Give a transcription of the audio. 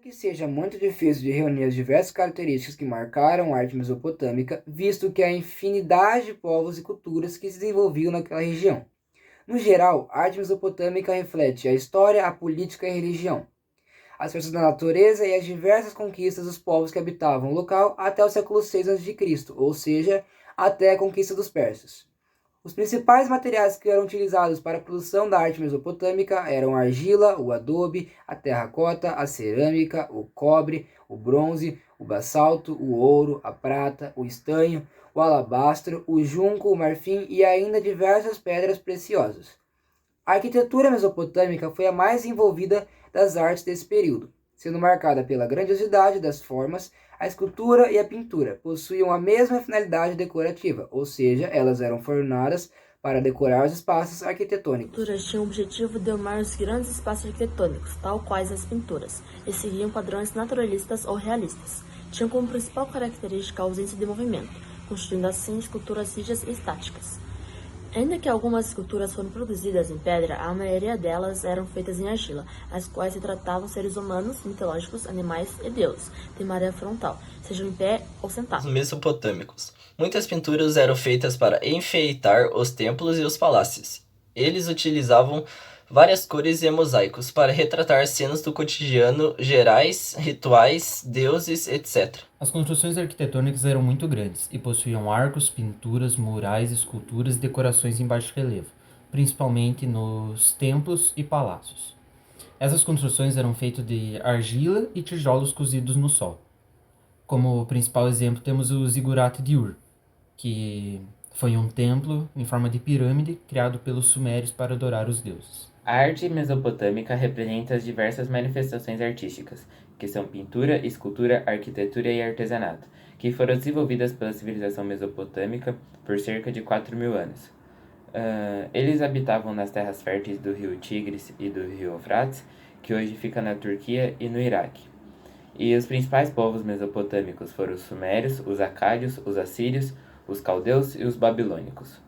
que seja muito difícil de reunir as diversas características que marcaram a arte mesopotâmica, visto que há infinidade de povos e culturas que se desenvolviam naquela região. No geral, a arte mesopotâmica reflete a história, a política e a religião, as forças da natureza e as diversas conquistas dos povos que habitavam o local até o século VI a.C., ou seja, até a conquista dos persas. Os principais materiais que eram utilizados para a produção da arte mesopotâmica eram a argila, o adobe, a terracota, a cerâmica, o cobre, o bronze, o basalto, o ouro, a prata, o estanho, o alabastro, o junco, o marfim e ainda diversas pedras preciosas. A arquitetura mesopotâmica foi a mais envolvida das artes desse período, sendo marcada pela grandiosidade das formas. A escultura e a pintura possuíam a mesma finalidade decorativa, ou seja, elas eram formadas para decorar os espaços arquitetônicos. As pinturas tinham o objetivo de domar os grandes espaços arquitetônicos, tal quais as pinturas, e seguiam padrões naturalistas ou realistas. Tinham como principal característica a ausência de movimento, constituindo assim esculturas rígidas e estáticas. Ainda que algumas esculturas foram produzidas em pedra, a maioria delas eram feitas em argila, as quais retratavam seres humanos, mitológicos, animais e deuses, de maneira frontal, sejam em pé ou sentados. Os mesopotâmicos. Muitas pinturas eram feitas para enfeitar os templos e os palácios. Eles utilizavam várias cores e mosaicos para retratar cenas do cotidiano, gerais, rituais, deuses, etc. As construções arquitetônicas eram muito grandes e possuíam arcos, pinturas, murais, esculturas e decorações em baixo relevo, principalmente nos templos e palácios. Essas construções eram feitas de argila e tijolos cozidos no sol. Como principal exemplo temos o Ziggurat de Ur, que foi um templo em forma de pirâmide criado pelos sumérios para adorar os deuses. A arte mesopotâmica representa as diversas manifestações artísticas, que são pintura, escultura, arquitetura e artesanato, que foram desenvolvidas pela civilização mesopotâmica por cerca de 4.000 anos. Eles habitavam nas terras férteis do rio Tigres e do rio Eufrates, que hoje fica na Turquia e no Iraque. E os principais povos mesopotâmicos foram os sumérios, os acádios, os assírios, os caldeus e os babilônicos.